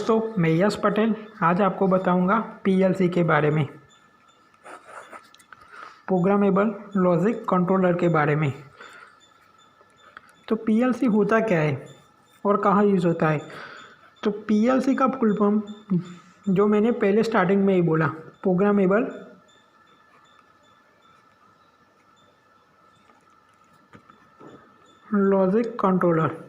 दोस्तों, मैं यश पटेल आज आपको बताऊंगा पीएलसी के बारे में, प्रोग्रामेबल लॉजिक कंट्रोलर के बारे में। तो पीएलसी होता क्या है और कहाँ यूज़ होता है। तो पीएलसी का फुल फॉर्म जो मैंने पहले स्टार्टिंग में ही बोला, प्रोग्रामेबल लॉजिक कंट्रोलर।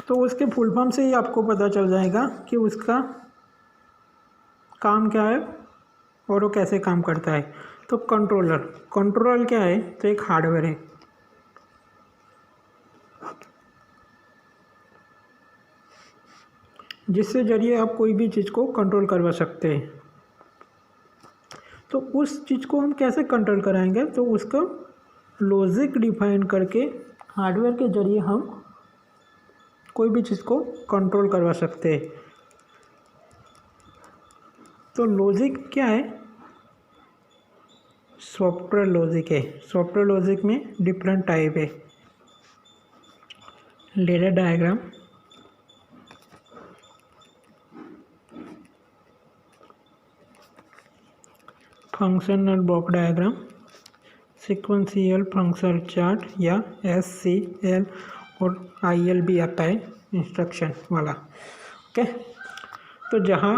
तो उसके फुल फॉर्म से ही आपको पता चल जाएगा कि उसका काम क्या है और वो कैसे काम करता है। तो कंट्रोलर क्या है, तो एक हार्डवेयर है जिससे जरिए आप कोई भी चीज़ को कंट्रोल करवा सकते हैं। तो उस चीज़ को हम कैसे कंट्रोल कराएंगे, तो उसका लॉजिक डिफाइन करके हार्डवेयर के जरिए हम कोई भी चीज़ को कंट्रोल करवा सकते हैं। तो लॉजिक क्या है, सॉफ्टवेयर लॉजिक है। सॉफ्टवेयर लॉजिक में डिफरेंट टाइप है, ladder diagram, functional block diagram, sequential functional chart या SCL और IL भी आता है इंस्ट्रक्शन वाला। ओके, तो जहाँ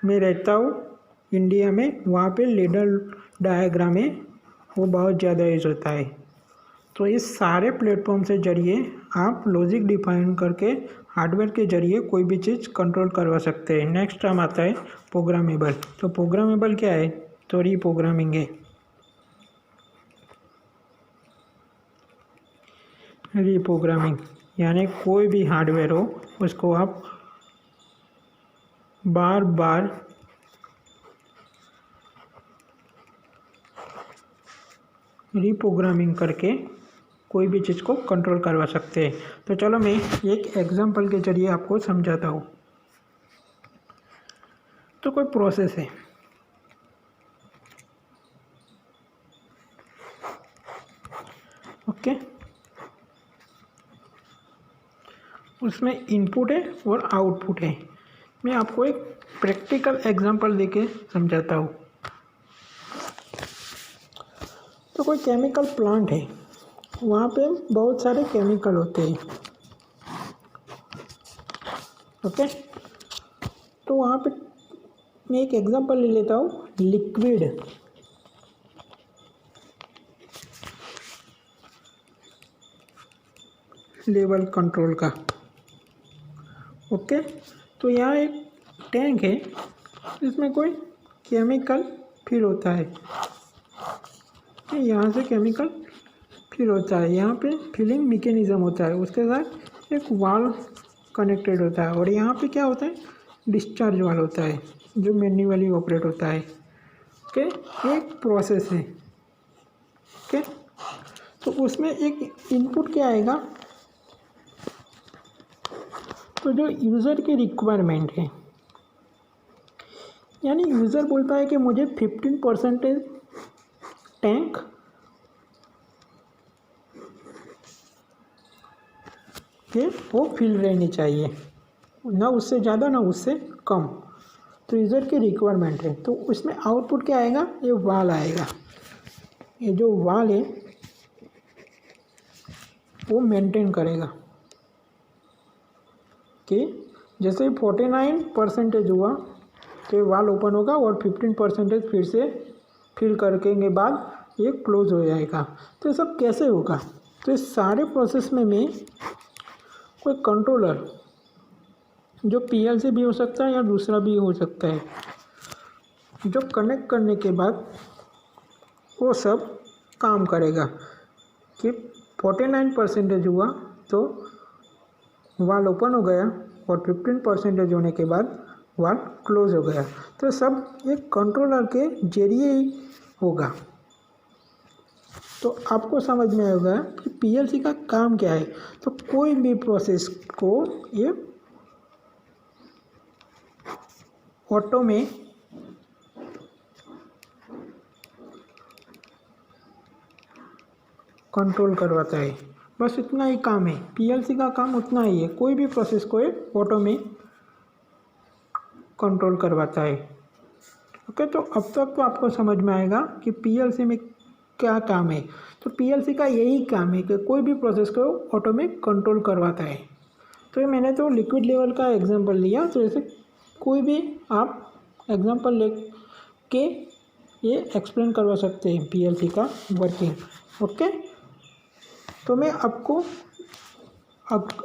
मैं रहता हूँ इंडिया में, वहाँ पे लेडर डायग्राम है, वो बहुत ज़्यादा यूज होता है। तो इस सारे प्लेटफॉर्म से जरिए आप लॉजिक डिफाइन करके हार्डवेयर के जरिए कोई भी चीज़ कंट्रोल करवा सकते हैं। नेक्स्ट टर्म आता है प्रोग्रामेबल। तो प्रोग्रामेबल क्या है, तो रीप्रोग्रामिंग है। रीप्रोग्रामिंग यानी कोई भी हार्डवेयर हो उसको आप बार बार रीप्रोग्रामिंग करके कोई भी चीज़ को कंट्रोल करवा सकते हैं। तो चलो मैं एक एग्जांपल के जरिए आपको समझाता हूँ। तो कोई प्रोसेस है, ओके, उसमें इनपुट है और आउटपुट है। मैं आपको एक प्रैक्टिकल एग्जांपल देके समझाता हूँ। तो कोई केमिकल प्लांट है, वहाँ पे बहुत सारे केमिकल होते हैं, ओके। तो वहाँ पे मैं एक एग्जांपल ले लेता हूँ, लिक्विड लेवल कंट्रोल का, ओके। तो यहाँ एक टैंक है, इसमें कोई केमिकल फिल होता है, यहाँ से केमिकल फिल होता है, यहाँ पे फिलिंग मैकेनिज्म होता है, उसके साथ एक वाल्व कनेक्टेड होता है, और यहाँ पे क्या होता है, डिस्चार्ज वाल्व होता है जो मैन्युअली ऑपरेट होता है, ओके। एक प्रोसेस है, ओके। तो उसमें एक इनपुट क्या आएगा, तो जो यूज़र की रिक्वायरमेंट है, यानी यूज़र बोलता है कि मुझे 15% टैंक के वो फिल रहनी चाहिए, ना उससे ज़्यादा ना उससे कम। तो यूज़र की रिक्वायरमेंट है, तो उसमें आउटपुट क्या आएगा, ये वाल आएगा। ये जो वाल है वो मेंटेन करेगा कि जैसे 49% हुआ तो ये वाल ओपन होगा और 15% फिर से फिल करने के बाद ये क्लोज हो जाएगा। तो ये सब कैसे होगा, तो इस सारे प्रोसेस में मैं कोई कंट्रोलर, जो पीएलसी भी हो सकता है या दूसरा भी हो सकता है, जो कनेक्ट करने के बाद वो सब काम करेगा कि 49% हुआ तो वाल ओपन हो गया और 15% होने के बाद वाल क्लोज हो गया। तो सब एक कंट्रोलर के जरिए ही होगा। तो आपको समझ में आएगा कि पीएलसी का काम क्या है। तो कोई भी प्रोसेस को ये ऑटो में कंट्रोल करवाता है, बस इतना ही काम है। पीएलसी का काम उतना ही है, कोई भी प्रोसेस को ये ऑटो में कंट्रोल करवाता है। ओके, तो अब तक तो आपको समझ में आएगा कि पीएलसी में क्या काम है। तो पीएलसी का यही काम है कि कोई भी प्रोसेस को ऑटो में कंट्रोल करवाता है। तो ये मैंने तो लिक्विड लेवल का एग्जांपल लिया, तो ऐसे कोई भी आप एग्जांपल ले के ये एक्सप्लेन करवा सकते हैं पीएलसी का वर्किंग। ओके, तो मैं आपको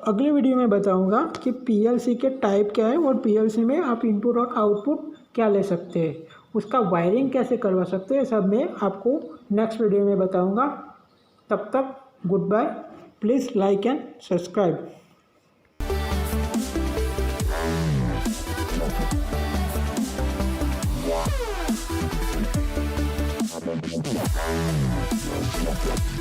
अगले वीडियो में बताऊंगा कि पीएलसी के टाइप क्या है और पीएलसी में आप इनपुट और आउटपुट क्या ले सकते हैं, उसका वायरिंग कैसे करवा सकते हैं, सब मैं आपको नेक्स्ट वीडियो में बताऊंगा। तब तक good bye. Please like and subscribe. Yeah.